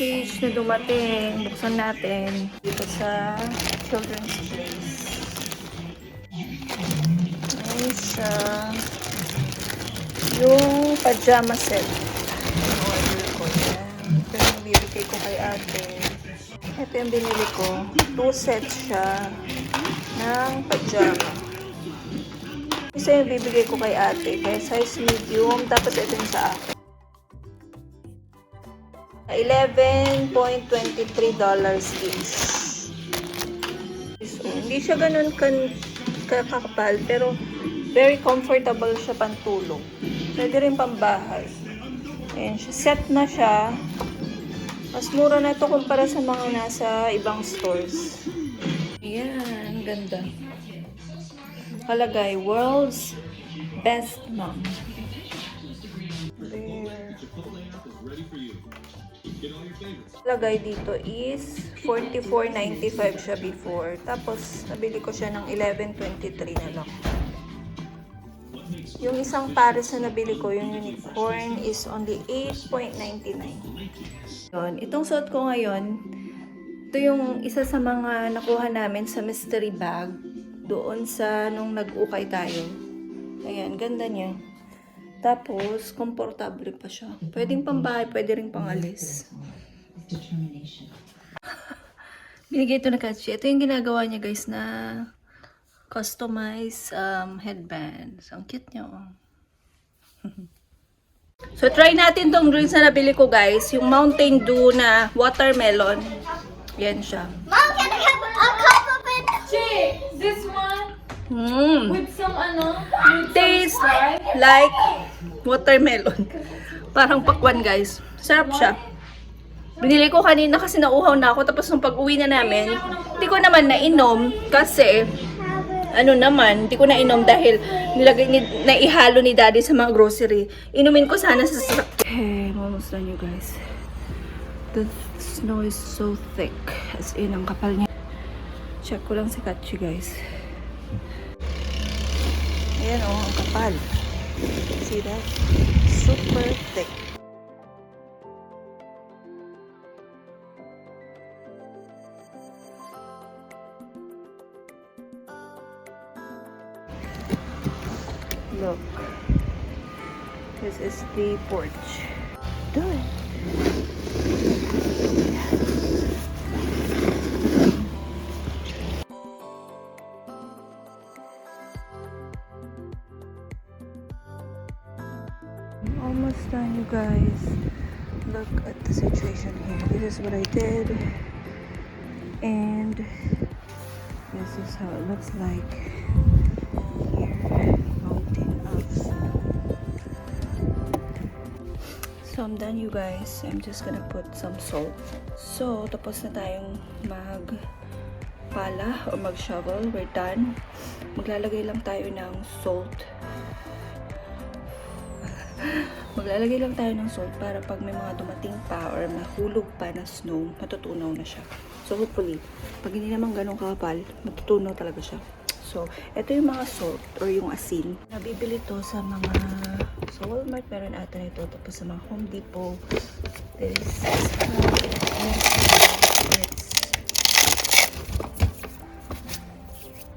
package na dumating. Buksan natin dito sa children's place. Ayan siya. Yung pajama set. Order ko yan. Ito yung bibigay ko kay ate. Ito yung binili ko. 2 sets siya ng pajama. Isa yung bibigay ko kay ate. Kaya size medium. Tapos ito yung sa akin. $11.23 each. So, hindi siya ganun kakapal, pero very comfortable siya pantulog. Pwede rin pambahay. Ayan siya. Set na siya. Mas mura na ito kumpara sa mga nasa ibang stores. Ayan, ganda. Kalagay, world's best mom. There. Lagay dito is $44.95 siya before. Tapos, nabili ko siya ng $11.23 na lang. Yung isang pares na nabili ko, yung unicorn, is only $8.99. Itong suot ko ngayon, ito yung isa sa mga nakuha namin sa mystery bag doon sa nung nag-ukay tayo. Ayan, ganda niya. Tapos, komportable pa siya. Pwedeng pambahay, pwede rin pangalis. Binigay ito na Katsi. Ito yung ginagawa niya guys na customized headband. So, ang cute niya. Oh. So, try natin tong drinks na nabili ko guys. Yung Mountain Dew na watermelon. Yan siya. Mom, can I have a cup of it? Che, this one with some Taste like watermelon. Parang pakwan guys. Sarap siya. Binili ko kanina kasi nauhaw na ako. Tapos nung pag-uwi na namin, hindi ko naman nainom kasi hindi ko nainom dahil naihalo ni daddy sa mga grocery. Inumin ko sana sa sasakyan. Hey, almost done you guys. The snow is so thick. As in, ang kapal niya. Check ko lang si Katchi guys. Ayan oh, ang kapal. See that? Super thick. Look. This is the porch. Do it. Almost done, you guys. Look at the situation here. This is what I did, and this is how it looks like here. Mountain of snow. So I'm done, you guys. I'm just gonna put some salt. So tapos na tayong magpala or mag-shovel. We're done. Maglalagay lang tayo ng salt. Maglalagay lang tayo ng salt para pag may mga dumating pa or mahulog pa na snow, matutunaw na siya. So hopefully, pag hindi naman ganun kakapal, matutunaw talaga siya. So, ito yung mga salt or yung asin. Nabibili to sa mga sa Walmart, meron ata nito. Tapos sa mga Home Depot.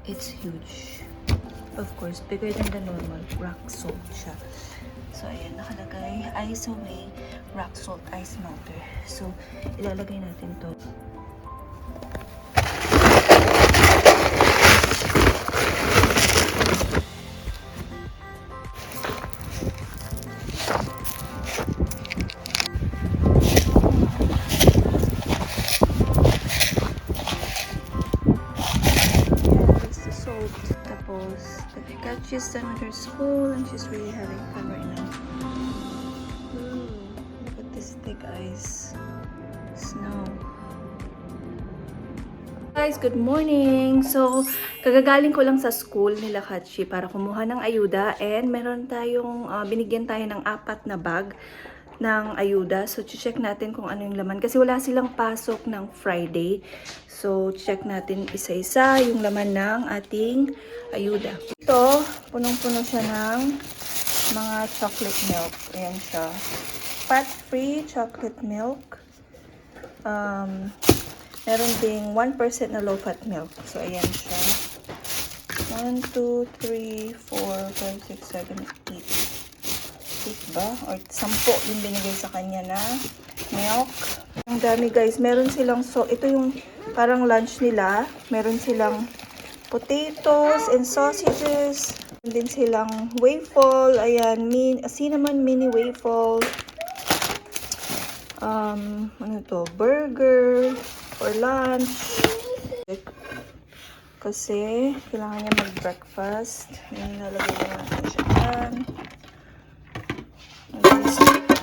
It's huge. Of course, bigger than the normal rock salt siya. So, ayan, nakalagay, ice away, rock salt ice melter. So, ilalagay natin to. She's done with her school and she's really having fun right now. Ooh, look at this thick ice. Snow. Guys, good morning! So, kagagaling ko lang sa school nila Katchi para kumuha ng ayuda and meron tayong, binigyan tayo ng 4 na bag ng ayuda. So, check natin kung ano yung laman kasi wala silang pasok ng Friday. So, check natin isa-isa yung laman ng ating ayuda. Ito, punong-puno siya ng mga chocolate milk. Ayan siya. Fat-free chocolate milk. Meron ding 1% na low-fat milk. So, ayan siya. 1, 2, 3, 4, 5, 6, 7, 8. 8 ba? Or 10 yung binigay sa kanya na milk. Ang dami guys. Meron silang, so ito yung parang lunch nila. Meron silang potatoes and sausages. Meron din silang waffle. Ayan, cinnamon mini waffle. Ano to? Burger for lunch. Kasi kailangan niya mag-breakfast. Ayan, nalagay na natin siya dyan.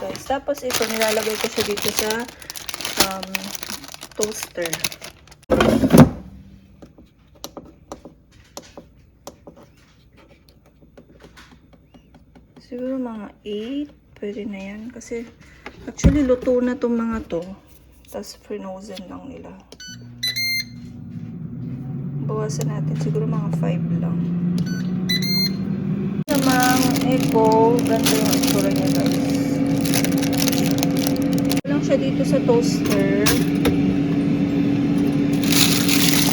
Guys. Tapos ito, nilalagay ko siya dito sa toaster. Siguro mga 8. Pwede na yan. Kasi actually luto na itong mga to. Tapos frozen lang nila. Bawasan natin. Siguro mga 5 lang. Sa mga ego, ganito yung itsura niya guys. Lang siya dito sa toaster.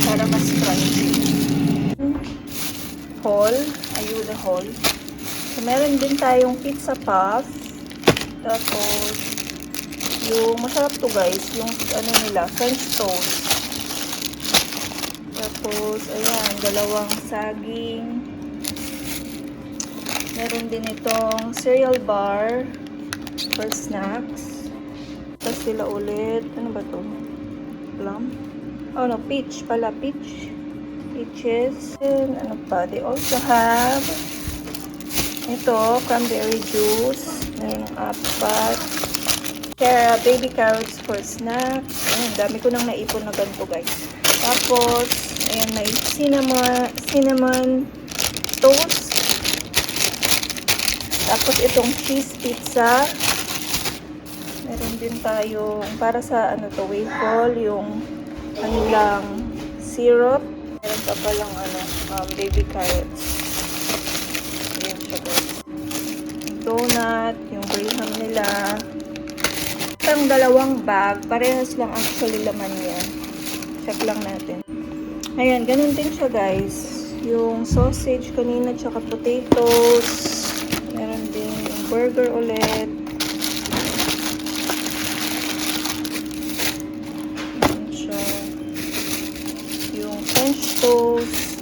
Para mas crunchy. Hall. Ayuda hall. So, meron din tayong pizza puff. Tapos, yung masarap to guys. Yung ano nila, French toast. Tapos, ayan, dalawang saging. Meron din itong cereal bar for snacks. Tapos sila ulit. Ano ba to? Plum? Oh no, peach pala. Peaches. And ano pa? They also have ito, cranberry juice. Ngayon, 4. Baby carrots for snacks. Ayan, dami ko nang naipon na ganito guys. Tapos, ayan, may cinnamon toast. Tapos, itong cheese pizza. Meron din tayo, para sa ano to, waffle, yung kanilang syrup. Meron pa palang baby carrots. Ayan siya guys. Donut, yung graham nila. Itong dalawang bag, parehas lang actually laman niya. Check lang natin. Ayan, ganun din siya guys. Yung sausage kanina, tsaka potatoes. Meron din yung burger ulit. Ayan siya. Yung French toast.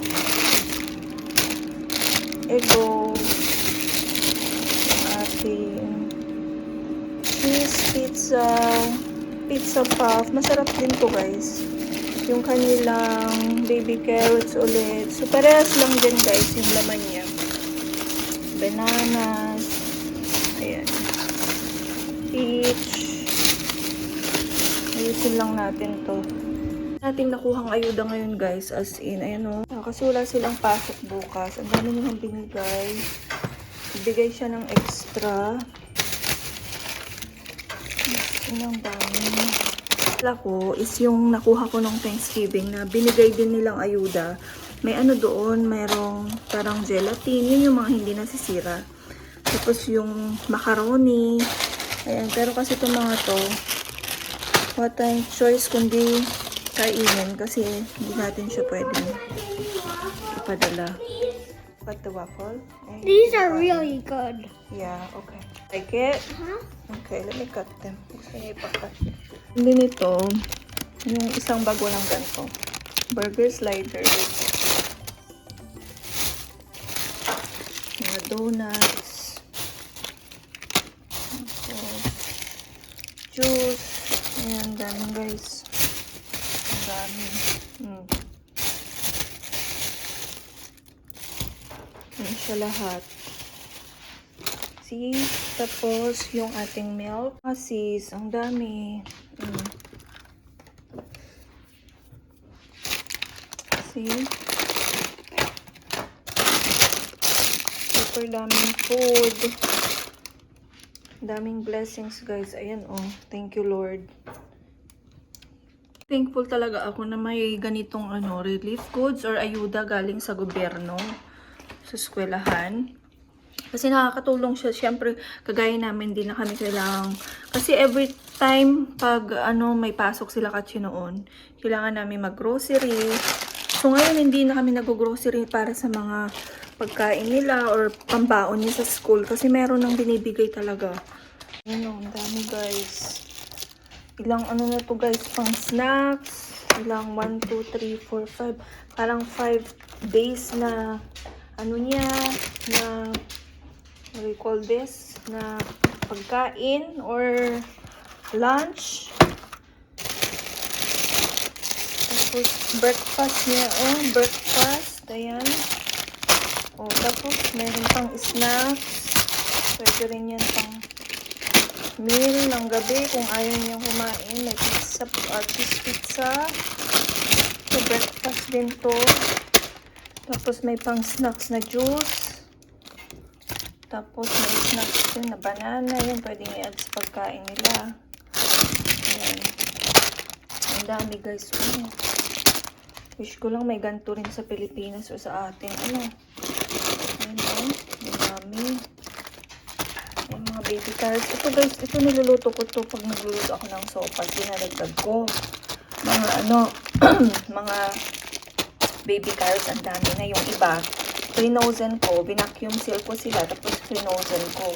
Ego. Yung ating cheese pizza puff. Masarap din to guys. Yung kanilang baby carrots ulit. So, parehas lang din guys yung laman niya. Bananas. Ayan. Peach. Ayusin lang natin to. Nating nakuhang ayuda ngayon guys. As in, ayan o. Kasi wala silang pasok bukas. Ang dami nilang binigay. Ibigay siya ng extra. Ang dami. Ko is yung nakuha ko nung Thanksgiving na binigay din nilang ayuda. May ano doon, mayroong parang gelatin. Yun yung mga hindi nasisira. Tapos yung macaroni. Ayan, pero kasi itong mga to, what tayong choice kundi kainin kasi hindi natin siya pwedeng ipadala. But the waffle? These are really good. Yeah, okay. Like it? Huh? Okay, let me cut them. Gusto niya ipakat. Hindi nito, yung isang bag walang ganito. Burger sliders. Mga donuts. Tapos, juice. Ayan, dami guys. Ang dami. Ayan siya lahat. See? Tapos, yung ating milk. Sis, ang dami. See? Super daming food. Daming blessings, guys. Ayan, oh. Thank you, Lord. Thankful talaga ako na may ganitong relief goods or ayuda galing sa gobyerno sa eskwelahan. Kasi nakakatulong siya. Siyempre, kagaya namin, din na kami kailangang... Kasi every time, pag may pasok sila Katsi noon, kailangan namin mag-grocery. So, ngayon, hindi na kami nag-grocery para sa mga pagkain nila or pambaon niya sa school. Kasi meron nang binibigay talaga. Ayun, ang dami, guys. Ilang na to, guys, pang snacks. Ilang 1, 2, 3, 4, 5. Parang 5 days na niya, na what do you call this? Na pagkain or lunch. Tapos breakfast niya. Oh, breakfast. Ayan. Oh, tapos meron pang snacks. Pwede rin yan pang meal ng gabi kung ayaw niyang kumain. May pizza, cheese pizza. So, breakfast din to. Tapos may pang snacks na juice. Tapos may snacks din na banana. Yan, pwedeng i-add sa pagkain nila. Ayan. Ang dami, guys. Oh. Wish ko lang may ganito rin sa Pilipinas o sa atin. Ayan, oh. Ang dami. Ayan, mga baby carrots. Ito, guys. Ito niluluto ko to pag nagluluto ako ng sopas. Dinaragdag ko. Mga mga baby carrots. Ang dami na. Yung iba, frinozen ko, binacuum seal ko sila, tapos frinozen ko.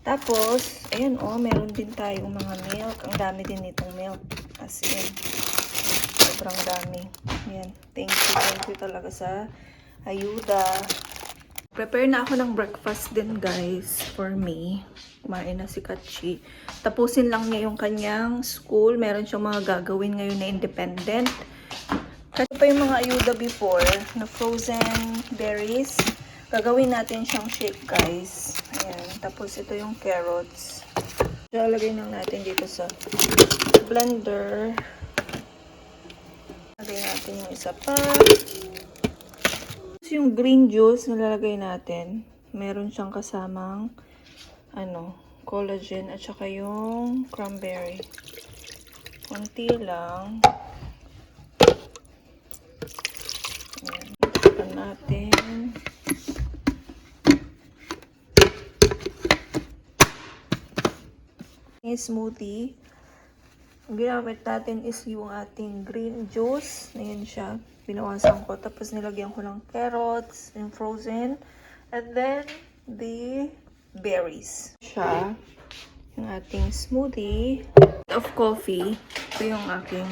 Tapos, ayan meron din tayong mga milk. Ang dami din nitong milk. As in, sobrang dami. Ayan, thank you talaga sa ayuda. Prepare na ako ng breakfast din, guys, for me. Kumain na si Katsi. Tapusin lang niya yung kanyang school. Meron siyang mga gagawin ngayon na independent. Kasi pa yung mga ayuda before na frozen berries. Gagawin natin siyang shake, guys. Ayan. Tapos ito yung carrots. Lalagay lang natin dito sa blender. Lagay natin yung isa pa. Tapos yung green juice na lalagay natin. Meron siyang kasamang collagen at saka yung cranberry. Konti lang. Natin. Yung smoothie. Ang ginamit natin is yung ating green juice. Ayan siya. Binawasan ko. Tapos nilagyan ko ng carrots, yung frozen. And then, the berries. Siya. Yung ating smoothie. Of coffee. Ito yung aking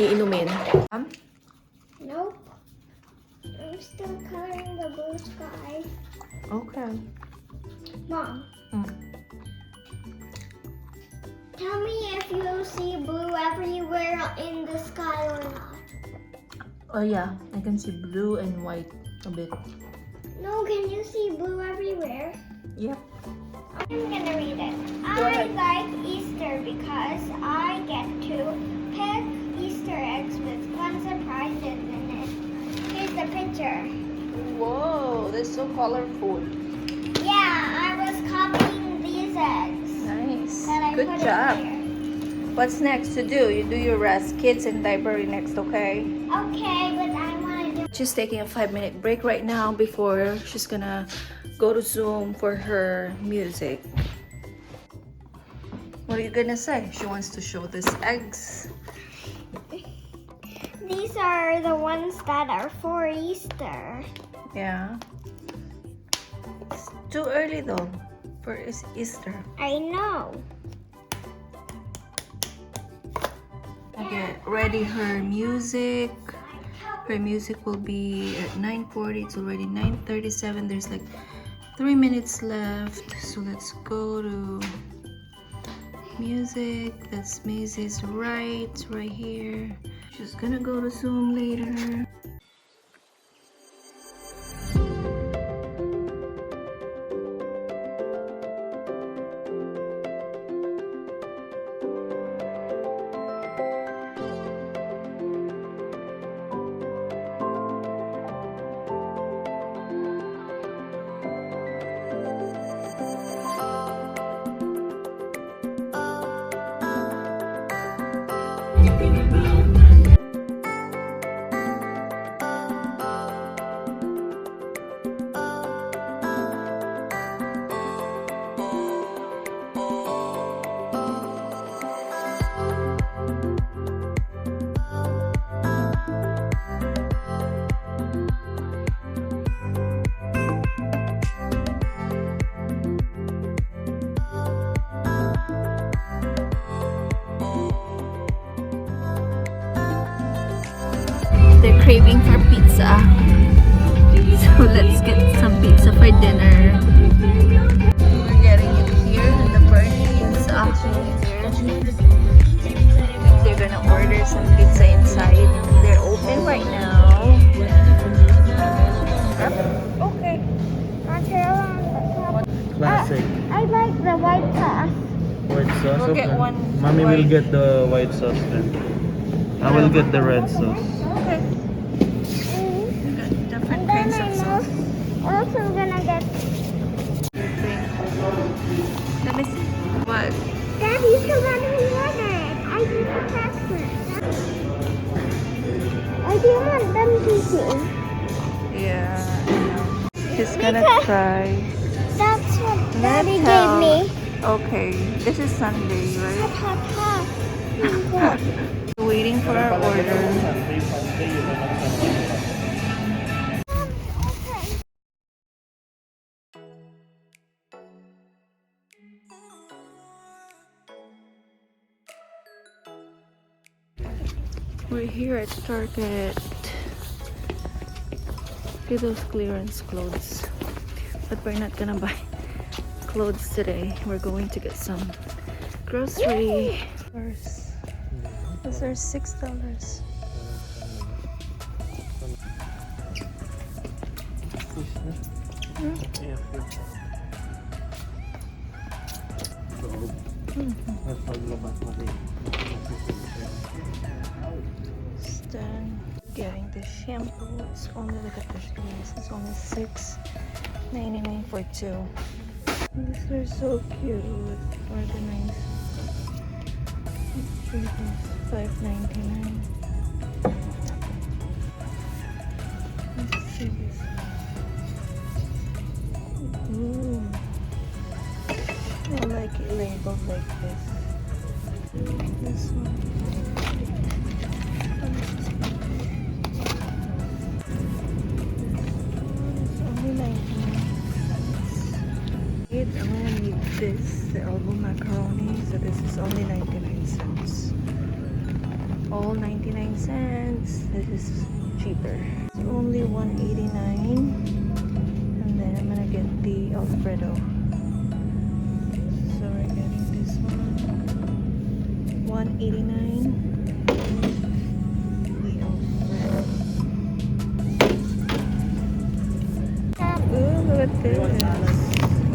iinumin. Nope. I'm still coloring the blue sky. Okay. Mom, tell me if you see blue everywhere in the sky or not. Oh yeah, I can see blue and white a bit. No, can you see blue everywhere? Yep. I'm gonna read it. Go I ahead. like Easter because I get to pick Easter eggs with fun surprises in it. Here's the picture. Whoa, that's so colorful. Yeah, I was copying these eggs. Nice. And I Good put job. it here. What's next to do? You do your rest. Kids and diaper next, okay? Okay, but I want to do. She's taking a 5-minute break right now before she's gonna go to Zoom for her music. What are you gonna say? She wants to show these eggs. These are the ones that are for Easter. Yeah. It's too early though for Easter. I know. Get ready her music. Her music will be at 9:40. It's already 9:37. There's like 3 minutes left. So let's go to music. That's Maisie's right here. She's gonna go to Zoom later. They're craving for pizza. So let's get some pizza for dinner. We're getting it here in the burnt pizza. They're gonna order some pizza inside. They're open right now. Okay. Classic. I like the white sauce. White sauce. We'll Okay. get one Mommy white. will get the white sauce then. I will get the red sauce. Okay. We got different And then kinds of I'm sauce. also gonna get. Let me see. What? Daddy's the one who ordered. I did the password. I didn't want them to see. Yeah. He's gonna Because- try. That's what Daddy Natal. gave me. Okay. This is Sunday, right? Ha, ha, ha. Waiting for our order. We're here at Target. Look at those clearance clothes. But we're not gonna buy clothes today. We're going to get some grocery. Those are $6. Then getting the shampoo. It's only, look at this price. It's only $6.99 for two. These are so cute. Organized. $5.99. Let's see this. Ooh. I like it labeled like this. This one. It's only 99 cents. I'm gonna need this, the elbow macaroni. So this is only 99 cents. All 99 cents. This is cheaper. It's only $1.89. And then I'm gonna get the Alfredo. So we're getting this one. $1.89. The Alfredo. Ooh, look at this.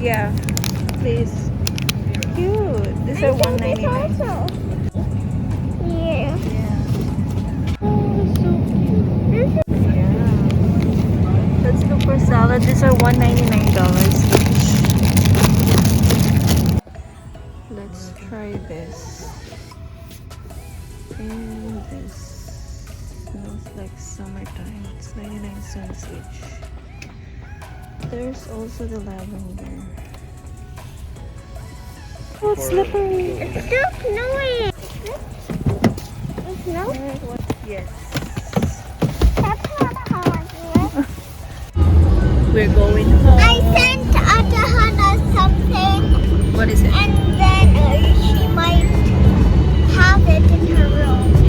Yeah, please. Cute. These are $1.99. Yeah. Yeah. Oh, so cute. Yeah. Let's look for salad. These are $1.99 each. Let's try this. And this smells like summertime. It's 99 cents each. There's also the lavender. Oh, it's slippery. It's still snowing. It's snowing. Yes. That's not how I do it. We're going home. I sent Atahana something, What is it? and